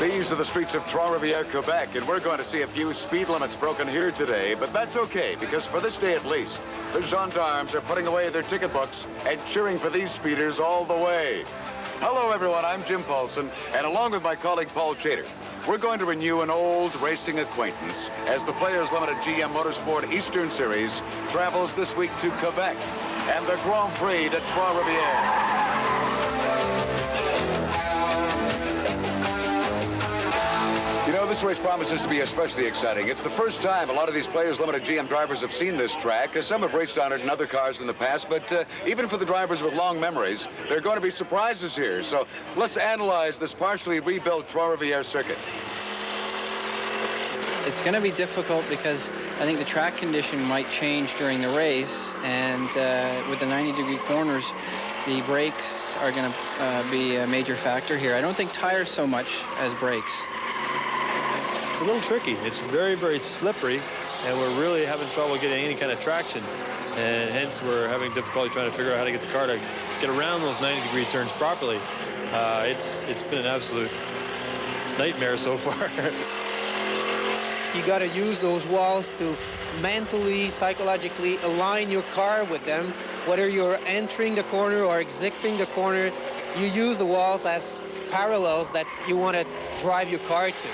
These are the streets of Trois-Rivières, Quebec, and we're going to see a few speed limits broken here today, but that's okay, because for this day at least, the gendarmes are putting away their ticket books and cheering for these speeders all the way. Hello, everyone. I'm Jim Paulson, and along with my colleague Paul Chater, we're going to renew an old racing acquaintance as the Players Limited GM Motorsport Eastern Series travels this week to Quebec and the Grand Prix de Trois-Rivières. You know, this race promises to be especially exciting. It's the first time a lot of these Players Limited GM drivers have seen this track. Some have raced on it in other cars in the past, but even for the drivers with long memories, there are going to be surprises here. So let's analyze this partially rebuilt Trois-Rivières circuit. It's going to be difficult because I think the track condition might change during the race, and with the 90-degree corners, the brakes are going to be a major factor here. I don't think tires so much as brakes. It's a little tricky. It's very, very slippery, and we're really having trouble getting any kind of traction, and hence we're having difficulty trying to figure out how to get the car to get around those 90-degree turns properly. It's been an absolute nightmare so far. You got to use those walls to mentally, psychologically align your car with them. Whether you're entering the corner or exiting the corner, you use the walls as parallels that you want to drive your car to.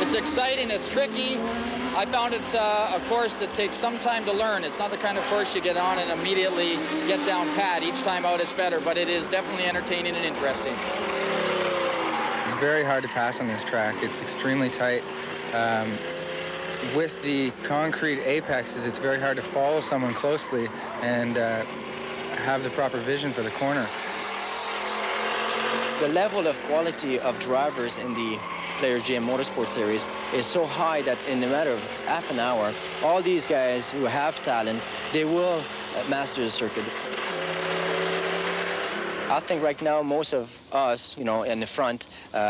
It's exciting, it's tricky. I found it a course that takes some time to learn. It's not the kind of course you get on and immediately get down pat. Each time out it's better, but it is definitely entertaining and interesting. It's very hard to pass on this track. It's extremely tight. With the concrete apexes, it's very hard to follow someone closely and have the proper vision for the corner. The level of quality of drivers in the Players GM Motorsport Series is so high that in a matter of half an hour, all these guys who have talent, they will master the circuit. I think right now most of us, you know, in the front,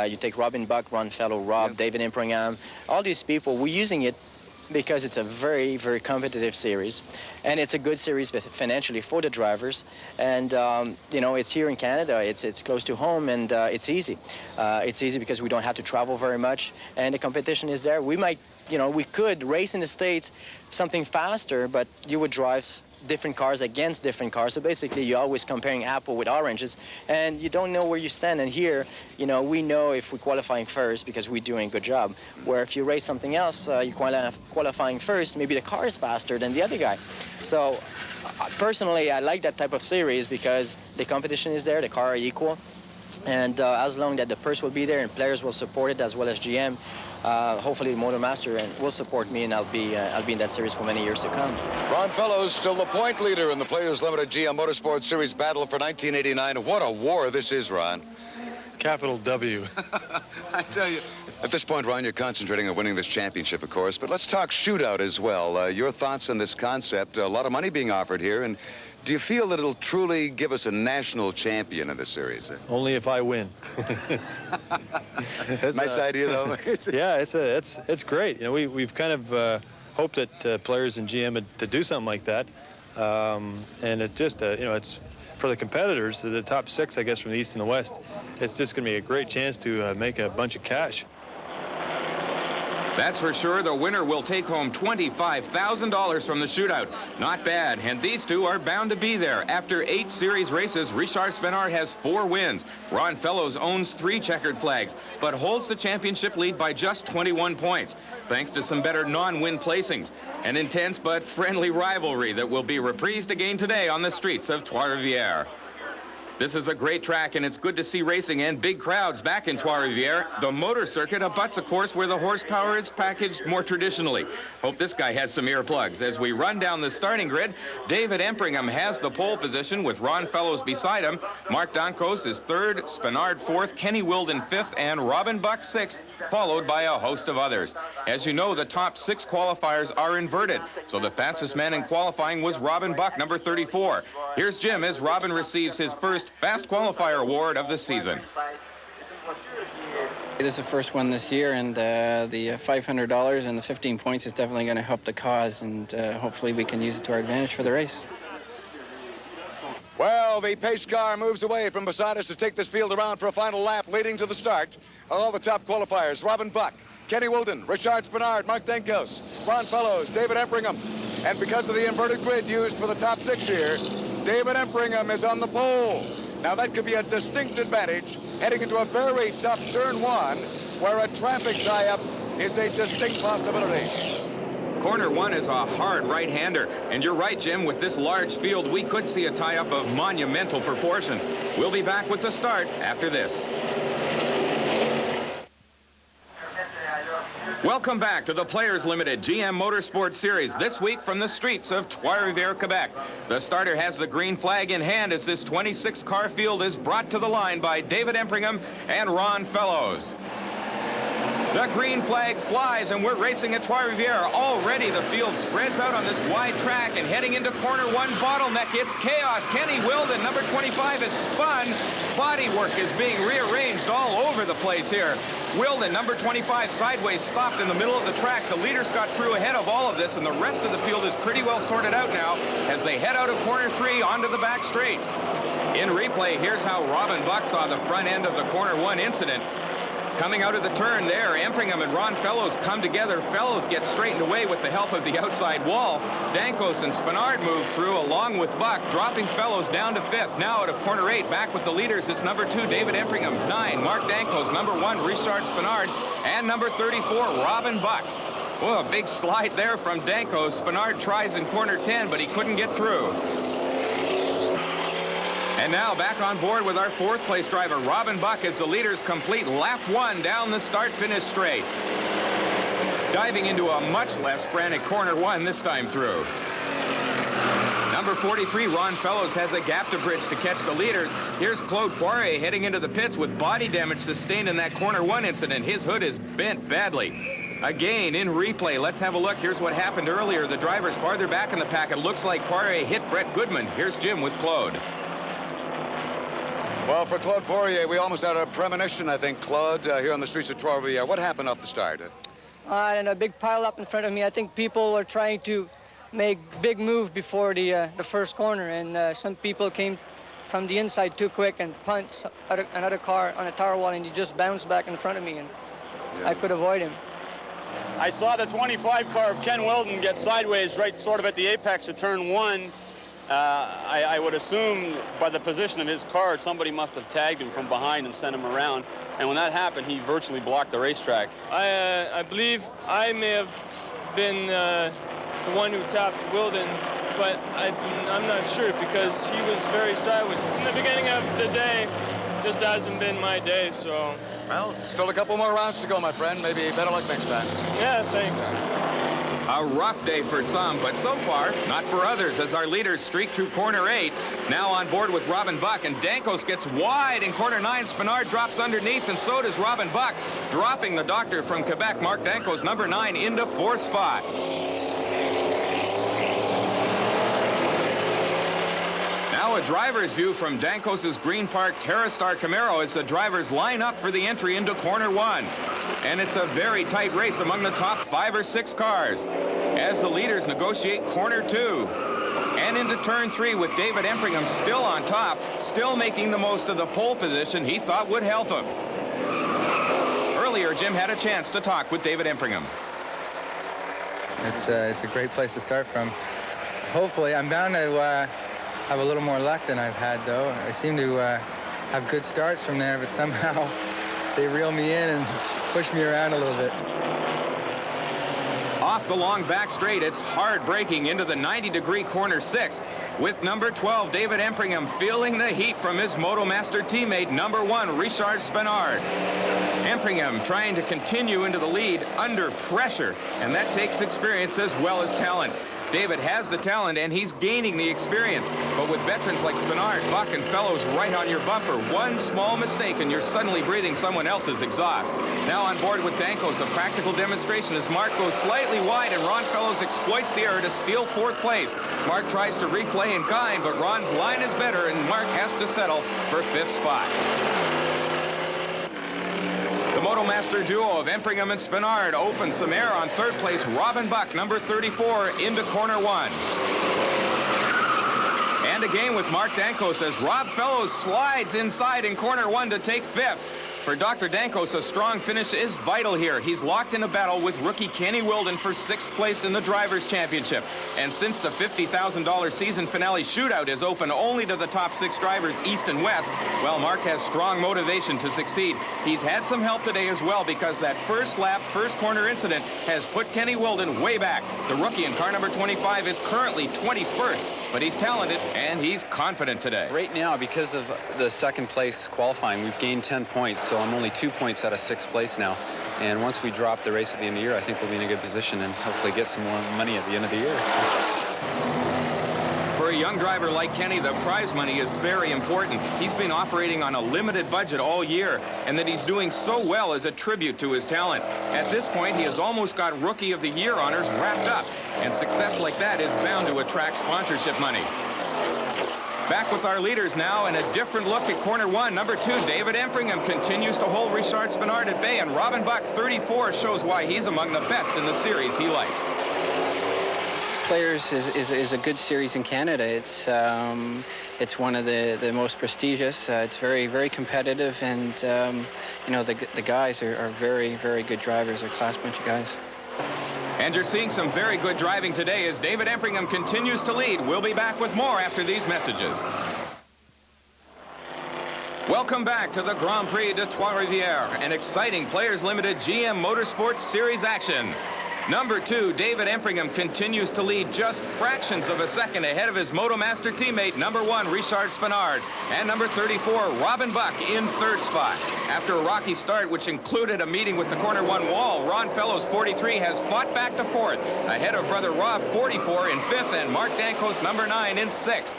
you take Robin Buck, Ron Fellow, Rob, yeah, David Impringham, all these people, we're using it because it's a very, very competitive series. And it's a good series financially for the drivers. And, you know, it's here in Canada. It's close to home, and it's easy. It's easy because we don't have to travel very much. And the competition is there. We might, you know, we could race in the States something faster, but you would drive different cars against different cars. So basically, you're always comparing apple with oranges, and you don't know where you stand. And here, you know, we know if we're qualifying first because we're doing a good job. Where if you race something else, you're qualifying first, maybe the car is faster than the other guy. So personally, I like that type of series because the competition is there, the car are equal, and as long as the purse will be there and players will support it as well as GM, hopefully Motormaster will support me, and I'll be in that series for many years to come. Ron Fellows still the point leader in the Players Limited GM Motorsport Series battle for 1989. What a war this is, Ron. Capital W. I tell you. At this point, Ron, you're concentrating on winning this championship, of course, but let's talk shootout as well. Your thoughts on this concept? A lot of money being offered here, and do you feel that it'll truly give us a national champion in this series? Only if I win. Nice idea, though. Yeah, it's great. You know, we've kind of hoped that players and GM to do something like that, and it just you know, it's for the competitors, the top six, I guess, from the East and the West. It's just going to be a great chance to make a bunch of cash. That's for sure. The winner will take home $25,000 from the shootout. Not bad, and these two are bound to be there. After 8 series races, Richard Spenard has 4 wins. Ron Fellows owns 3 checkered flags, but holds the championship lead by just 21 points, thanks to some better non-win placings. An intense but friendly rivalry that will be reprised again today on the streets of Trois-Rivières. This is a great track, and it's good to see racing and big crowds back in Trois-Rivières. The motor circuit abuts a course where the horsepower is packaged more traditionally. Hope this guy has some earplugs. As we run down the starting grid, David Impringham has the pole position with Ron Fellows beside him. Mark Donkos is 3rd, Spenard 4th, Kenny Wilden 5th, and Robin Buck 6th, followed by a host of others. As you know, the top 6 qualifiers are inverted, so the fastest man in qualifying was Robin Buck, number 34. Here's Jim as Robin receives his first Fast Qualifier award of the season. This is the first one this year, and the $500 and the 15 points is definitely going to help the cause, and hopefully we can use it to our advantage for the race. Well, Now the pace car moves away from beside us to take this field around for a final lap leading to the start. All the top qualifiers: Robin Buck, Kenny Wilden, Richard Spenard, Mark Denkos, Ron Fellows, David Empringham. And because of the inverted grid used for the top 6 here, David Empringham is on the pole. Now that could be a distinct advantage heading into a very tough turn 1 where a traffic tie-up is a distinct possibility. Corner 1 is a hard right-hander. And you're right, Jim, with this large field, we could see a tie-up of monumental proportions. We'll be back with the start after this. Welcome back to the Players Limited GM Motorsport Series, this week from the streets of Trois-Rivières, Quebec. The starter has the green flag in hand as this 26-car field is brought to the line by David Empringham and Ron Fellows. The green flag flies, and we're racing at Trois-Rivières. Already the field spreads out on this wide track, and heading into corner 1 bottleneck, it's chaos. Kenny Wilden, number 25, is spun. Body work is being rearranged all over the place here. Wilden, number 25, sideways, stopped in the middle of the track. The leaders got through ahead of all of this, and the rest of the field is pretty well sorted out now as they head out of corner 3 onto the back straight. In replay, here's how Robin Buck saw the front end of the corner 1 incident. Coming out of the turn there, Empringham and Ron Fellows come together. Fellows gets straightened away with the help of the outside wall. Dankos and Spenard move through along with Buck, dropping Fellows down to 5th. Now out of corner 8, back with the leaders, it's number 2, David Empringham, 9, Mark Dankos, number 1, Richard Spenard, and number 34, Robin Buck. Well, a big slide there from Dankos. Spenard tries in corner 10, but he couldn't get through. And now back on board with our 4th place driver, Robin Buck, as the leaders complete lap 1 down the start-finish straight. Diving into a much less frantic corner 1 this time through. Number 43, Ron Fellows, has a gap to bridge to catch the leaders. Here's Claude Poirier heading into the pits with body damage sustained in that corner 1 incident. His hood is bent badly. Again, in replay, let's have a look. Here's what happened earlier. The driver's farther back in the pack. It looks like Poirier hit Brett Goodman. Here's Jim with Claude. Well, for Claude Poirier, we almost had a premonition, I think, Claude, here on the streets of Trois-Rivières. What happened off the start? And a big pile up in front of me. I think people were trying to make big move before the first corner, and some people came from the inside too quick and punched another car on a tire wall, and he just bounced back in front of me, and I could avoid him. I saw the 25 car of Ken Wilden get sideways right sort of at the apex of turn 1. I would assume by the position of his car, somebody must have tagged him from behind and sent him around. And when that happened, he virtually blocked the racetrack. I believe I may have been the one who tapped Wilden, but I'm not sure because he was very sideways. In the beginning of the day, just hasn't been my day, so. Well, still a couple more rounds to go, my friend. Maybe better luck next time. Yeah, thanks. A rough day for some, but so far, not for others, as our leaders streak through corner 8. Now on board with Robin Buck, and Dankos gets wide in corner 9. Spenard drops underneath, and so does Robin Buck, dropping the doctor from Quebec, Mark Dankos, number 9, into 4th spot. Now a driver's view from Dankos' Green Park TerraStar Camaro as the drivers line up for the entry into corner 1. And it's a very tight race among the top 5 or 6 cars as the leaders negotiate corner 2. And into turn 3 with David Empringham still on top, still making the most of the pole position he thought would help him. Earlier, Jim had a chance to talk with David Empringham. It's a great place to start from. Hopefully, I'm bound to have a little more luck than I've had, though. I seem to have good starts from there, but somehow they reel me in and push me around a little bit. Off the long back straight, it's hard braking into the 90-degree corner 6 with number 12, David Empringham, feeling the heat from his Motomaster teammate, number 1, Richard Spenard. Empringham trying to continue into the lead under pressure, and that takes experience as well as talent. David has the talent, and he's gaining the experience. But with veterans like Spenard, Buck, and Fellows right on your bumper, one small mistake and you're suddenly breathing someone else's exhaust. Now on board with Dankos, a practical demonstration as Mark goes slightly wide, and Ron Fellows exploits the error to steal 4th place. Mark tries to replay in kind, but Ron's line is better, and Mark has to settle for 5th spot. The Motomaster duo of Empringham and Spenard opens some air on 3rd place Robin Buck, number 34, into corner 1. And again with Mark Dankos as Rob Fellows slides inside in corner 1 to take 5th. For Dr. Dankos, a strong finish is vital here. He's locked in a battle with rookie Kenny Wilden for 6th place in the Drivers' Championship. And since the $50,000 season finale shootout is open only to the top 6 drivers east and west, well, Mark has strong motivation to succeed. He's had some help today as well because that first lap, first corner incident has put Kenny Wilden way back. The rookie in car number 25 is currently 21st, but he's talented and he's confident today. Right now, because of the second place qualifying, we've gained 10 points. So I'm only 2 points out of 6th place now. And once we drop the race at the end of the year, I think we'll be in a good position and hopefully get some more money at the end of the year. For a young driver like Kenny, the prize money is very important. He's been operating on a limited budget all year, and that he's doing so well is a tribute to his talent. At this point, he has almost got Rookie of the Year honors wrapped up, and success like that is bound to attract sponsorship money. Back with our leaders now, and a different look at corner 1. Number 2, David Empringham continues to hold Richard Spinard at bay, and Robin Buck, 34, shows why he's among the best in the series he likes. Players is a good series in Canada. It's one of the most prestigious. It's very, very competitive, and you know, the guys are very, very good drivers. They're a class bunch of guys. And you're seeing some very good driving today as David Empringham continues to lead. We'll be back with more after these messages. Welcome back to the Grand Prix de Trois-Rivières, an exciting Players Limited GM Motorsports Series action. Number 2, David Empringham continues to lead just fractions of a second ahead of his Motomaster teammate, number 1, Richard Spinard, and number 34, Robin Buck, in 3rd spot. After a rocky start, which included a meeting with the corner 1 wall, Ron Fellows, 43, has fought back to 4th, ahead of brother Rob, 44, in 5th, and Mark Dankos, number 9, in 6th.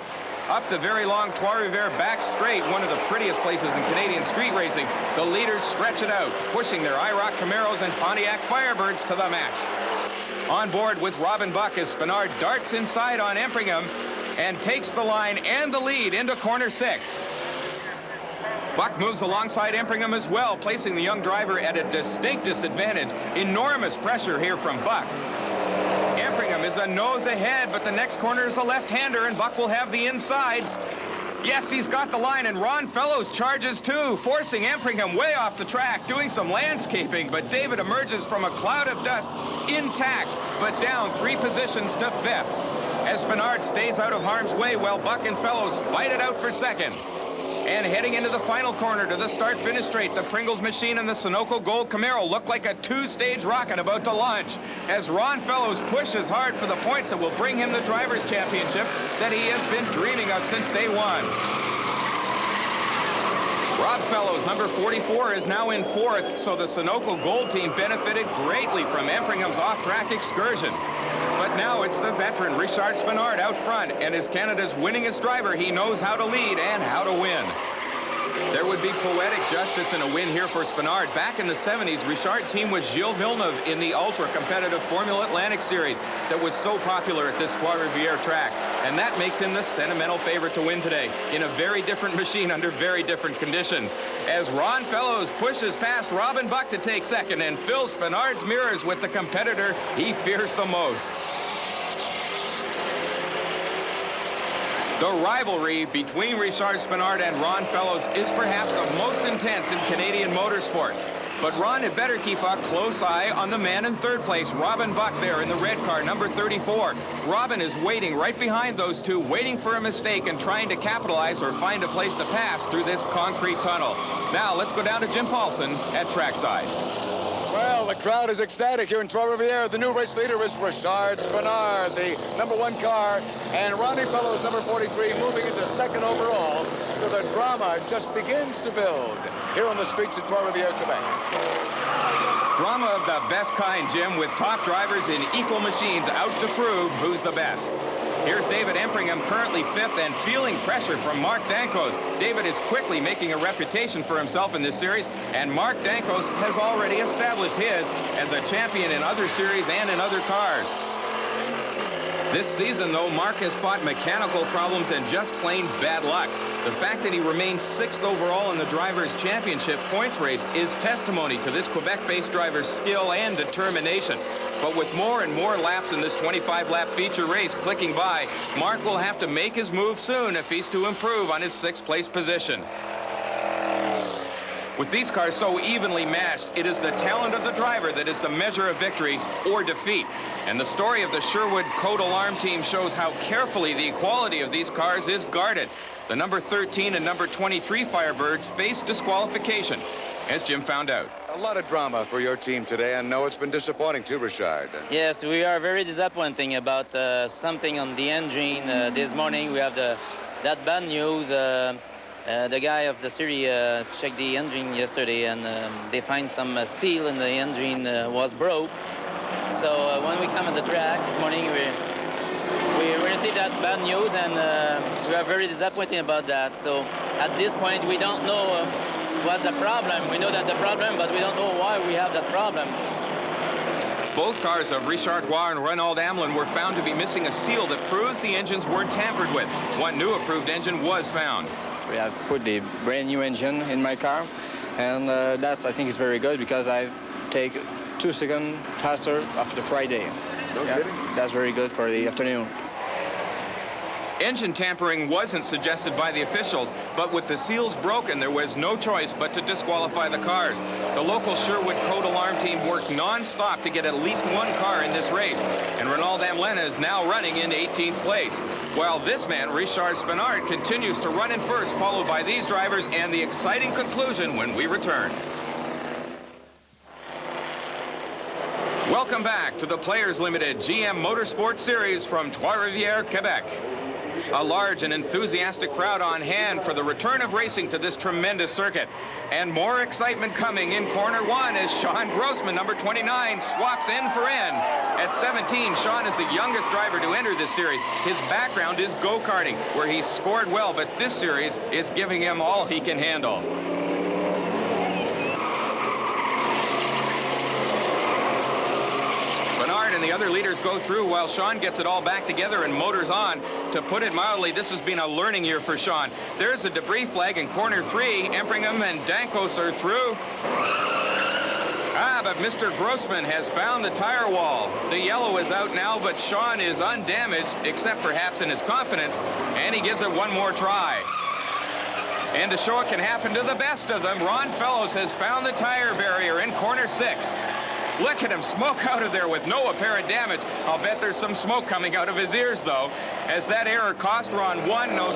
Up the very long Trois-Rivières back straight, one of the prettiest places in Canadian street racing, the leaders stretch it out, pushing their IROC Camaros and Pontiac Firebirds to the max. On board with Robin Buck as Spinard darts inside on Empringham and takes the line and the lead into corner 6. Buck moves alongside Empringham as well, placing the young driver at a distinct disadvantage. Enormous pressure here from Buck. Empringham is a nose ahead, but the next corner is a left-hander, and Buck will have the inside. Yes, he's got the line, and Ron Fellows charges too, forcing Empringham way off the track, doing some landscaping, but David emerges from a cloud of dust intact, but down 3 positions to 5th. As Spinard stays out of harm's way while Buck and Fellows fight it out for 2nd. And heading into the final corner to the start-finish straight, the Pringles machine and the Sunoco Gold Camaro look like a 2-stage rocket about to launch as Ron Fellows pushes hard for the points that will bring him the Drivers' Championship that he has been dreaming of since day 1. Rob Fellows, number 44, is now in 4th, so the Sunoco Gold team benefited greatly from Empringham's off-track excursion. But now it's the veteran Richard Spinard out front, and as Canada's winningest driver, he knows how to lead and how to win. There would be poetic justice in a win here for Spinard. Back in the 70s, Richard's team was Gilles Villeneuve in the ultra-competitive Formula Atlantic Series that was so popular at this Trois-Rivières track. And that makes him the sentimental favorite to win today in a very different machine under very different conditions. As Ron Fellows pushes past Robin Buck to take 2nd and fills Spinard's mirrors with the competitor he fears the most. The rivalry between Richard Spinard and Ron Fellows is perhaps the most intense in Canadian motorsport. But Ron had better keep a close eye on the man in 3rd place, Robin Buck, there in the red car, number 34. Robin is waiting right behind those two, waiting for a mistake and trying to capitalize or find a place to pass through this concrete tunnel. Now let's go down to Jim Paulson at trackside. Well, the crowd is ecstatic here in Trois-Rivières. The new race leader is Richard Spinard, the number 1 car, and Ronnie Fellows, number 43, moving into 2nd overall. So the drama just begins to build here on the streets of Trois-Rivières, Quebec. Drama of the best kind, Jim, with top drivers in equal machines out to prove who's the best. Here's David Empringham, currently 5th and feeling pressure from Mark Dankos. David is quickly making a reputation for himself in this series, and Mark Dankos has already established his as a champion in other series and in other cars. This season, though, Mark has fought mechanical problems and just plain bad luck. The fact that he remained 6th overall in the Drivers' Championship points race is testimony to this Quebec-based driver's skill and determination. But with more and more laps in this 25-lap feature race clicking by, Mark will have to make his move soon if he's to improve on his 6th-place position. With these cars so evenly matched, it is the talent of the driver that is the measure of victory or defeat. And the story of the Sherwood Code Alarm team shows how carefully the equality of these cars is guarded. The number 13 and number 23 Firebirds face disqualification, as Jim found out. A lot of drama for your team today. I know it's been disappointing too, Richard. Yes, we are very disappointing about something on the engine. This morning we have that bad news. The guy of the series checked the engine yesterday, and they find some seal in the engine was broke. So when we come on the track this morning, we received that bad news, and we are very disappointed about that. So at this point, we don't know what's the problem. We know that the problem, but we don't know why we have that problem. Both cars of Richard Roy and Ronald Amlin were found to be missing a seal that proves the engines weren't tampered with. One new approved engine was found. We have put the brand new engine in my car, and that's, I think, is very good because I take 2 seconds faster after Friday. No kidding. That's very good for the afternoon. Engine tampering wasn't suggested by the officials, but with the seals broken, there was no choice but to disqualify the cars. The local Sherwood Code Alarm team worked non-stop to get at least one car in this race, and Ronald Amlin is now running in 18th place. While this man, Richard Spinard, continues to run in first, followed by these drivers, and the exciting conclusion when we return. Welcome back to the Players Limited GM Motorsport Series from Trois-Rivières, Quebec. A large and enthusiastic crowd on hand for the return of racing to this tremendous circuit. And more excitement coming in corner 1 as Sean Grossman, number 29, swaps in for in. At 17, Sean is the youngest driver to enter this series. His background is go-karting, where he's scored well, but this series is giving him all he can handle. And the other leaders go through while Sean gets it all back together and motors on. To put it mildly, this has been a learning year for Sean. There's the debris flag in corner 3. Empringham and Dankos are through. But Mr. Grossman has found the tire wall. The yellow is out now, but Sean is undamaged, except perhaps in his confidence, and he gives it one more try. And to show it can happen to the best of them, Ron Fellows has found the tire barrier in corner 6. Look at him smoke out of there with no apparent damage. I'll bet there's some smoke coming out of his ears, though, as that error cost Ron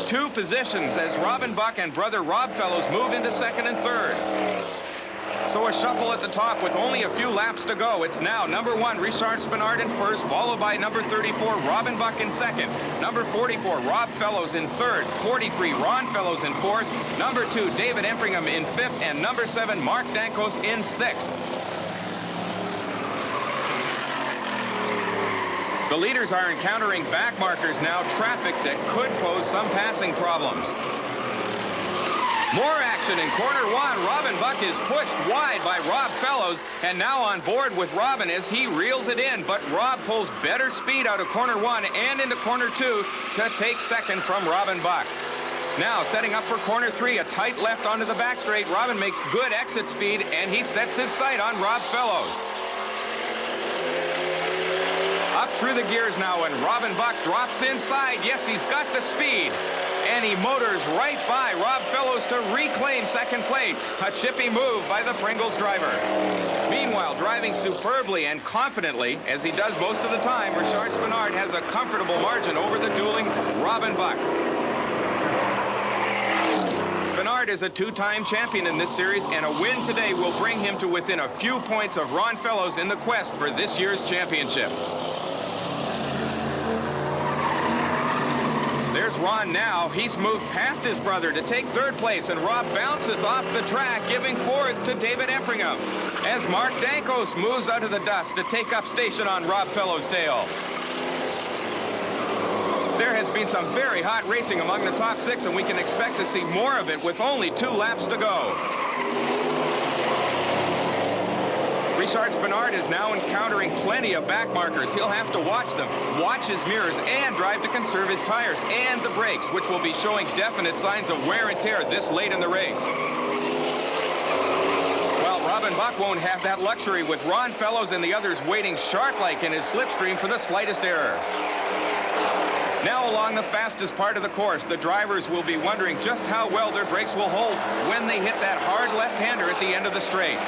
2 positions as Robin Buck and brother Rob Fellows move into 2nd and 3rd. So a shuffle at the top with only a few laps to go. It's now number 1, Richard Spinard in 1st, followed by number 34, Robin Buck in 2nd. Number 44, Rob Fellows in 3rd. 43, Ron Fellows in 4th. Number 2, David Empringham in 5th. And number 7, Mark Dankos in 6th. The leaders are encountering back markers now, traffic that could pose some passing problems. More action in corner 1. Robin Buck is pushed wide by Rob Fellows, and now on board with Robin as he reels it in, but Rob pulls better speed out of corner 1 and into corner 2 to take 2nd from Robin Buck. Now setting up for corner 3, a tight left onto the back straight. Robin makes good exit speed, and he sets his sight on Rob Fellows. Up through the gears now, and Robin Buck drops inside. Yes, he's got the speed. And he motors right by Rob Fellows to reclaim 2nd place. A chippy move by the Pringles driver. Meanwhile, driving superbly and confidently, as he does most of the time, Richard Spinard has a comfortable margin over the dueling Robin Buck. Spinard is a 2-time champion in this series, and a win today will bring him to within a few points of Ron Fellows in the quest for this year's championship. There's Ron now. He's moved past his brother to take 3rd place, and Rob bounces off the track, giving 4th to David Empringham, as Mark Dankos moves out of the dust to take up station on Rob Fellows' tail. There has been some very hot racing among the top 6, and we can expect to see more of it with only 2 laps to go. Richard Spinard is now encountering plenty of back markers. He'll have to watch them, watch his mirrors, and drive to conserve his tires and the brakes, which will be showing definite signs of wear and tear this late in the race. Well, Robin Buck won't have that luxury, with Ron Fellows and the others waiting shark-like in his slipstream for the slightest error. Now along the fastest part of the course, the drivers will be wondering just how well their brakes will hold when they hit that hard left-hander at the end of the straight.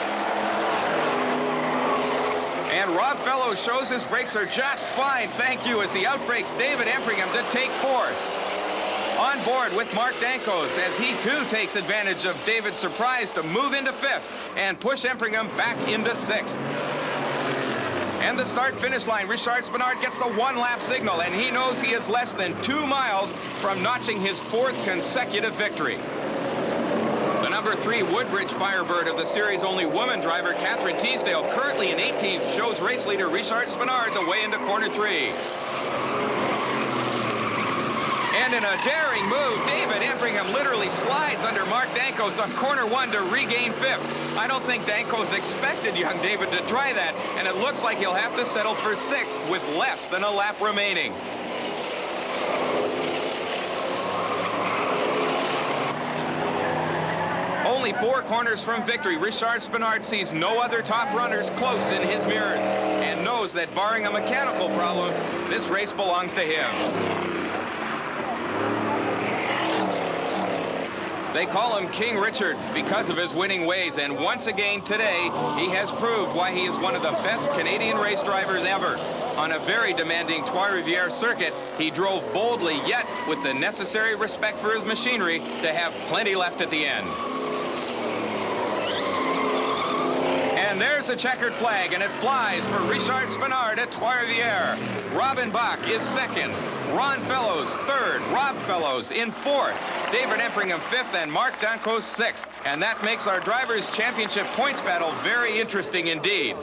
And Rob Fellows shows his brakes are just fine, thank you, as he outbrakes David Empringham to take fourth. On board with Mark Dankos, as he too takes advantage of David's surprise to move into fifth and push Empringham back into sixth. And the start-finish line, Richard Spinard gets the one-lap signal, and he knows he is less than 2 miles from notching his 4th consecutive victory. The number 3 Woodbridge Firebird of the series' only woman driver, Catherine Teasdale, currently in 18th, shows race leader Richard Spinard the way into corner 3. And in a daring move, David Empringham literally slides under Mark Dankos on corner 1 to regain 5th. I don't think Dankos expected young David to try that, and it looks like he'll have to settle for 6th with less than a lap remaining. Only 4 corners from victory, Richard Spinard sees no other top runners close in his mirrors and knows that barring a mechanical problem, this race belongs to him. They call him King Richard because of his winning ways, and once again today, he has proved why he is one of the best Canadian race drivers ever. On a very demanding Trois-Rivières circuit, he drove boldly, yet with the necessary respect for his machinery to have plenty left at the end. And there's a checkered flag, and it flies for Richard Spinard at Trois-Rivières. Robin Bach is 2nd, Ron Fellows 3rd, Rob Fellows in 4th, David Empringham 5th, and Mark Dankos 6th. And that makes our Drivers' Championship points battle very interesting indeed.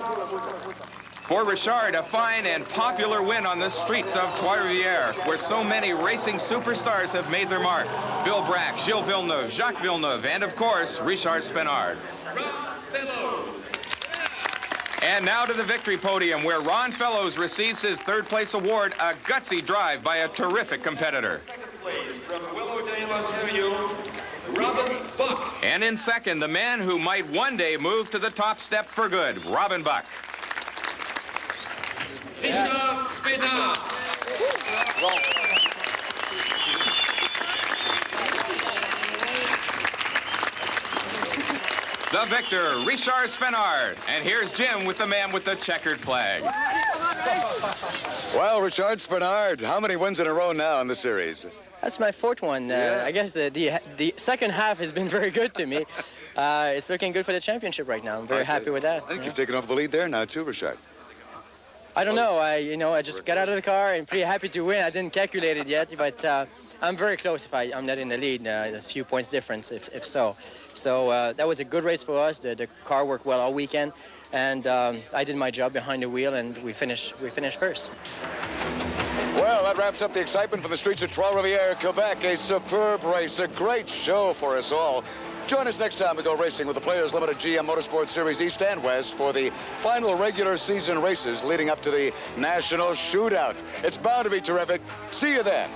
For Richard, a fine and popular win on the streets of Trois-Rivières, where so many racing superstars have made their mark. Bill Brack, Gilles Villeneuve, Jacques Villeneuve, and of course, Richard Spinard. And now to the victory podium, where Ron Fellows receives his 3rd place award, a gutsy drive by a terrific competitor. From Willowdale, Ontario, Robin Buck. And in 2nd, the man who might one day move to the top step for good, Robin Buck. Richard Spinard. The victor, Richard Spinard. And here's Jim with the man with the checkered flag. Well, Richard Spinard, how many wins in a row now in the series? That's my 4th one. I guess the second half has been very good to me. It's looking good for the championship right now. I'm very happy with that. I think you've taken over the lead there now too, Richard. I don't know. I just got out of the car and pretty happy to win. I didn't calculate it yet, but I'm very close if I'm not in the lead. There's a few points difference if so. So that was a good race for us. The car worked well all weekend, and I did my job behind the wheel, and we finished first. Well, that wraps up the excitement from the streets of Trois-Rivières, Quebec. A superb race, a great show for us all. Join us next time we go racing with the Players Limited GM Motorsport Series East and West for the final regular season races leading up to the National Shootout. It's bound to be terrific. See you then.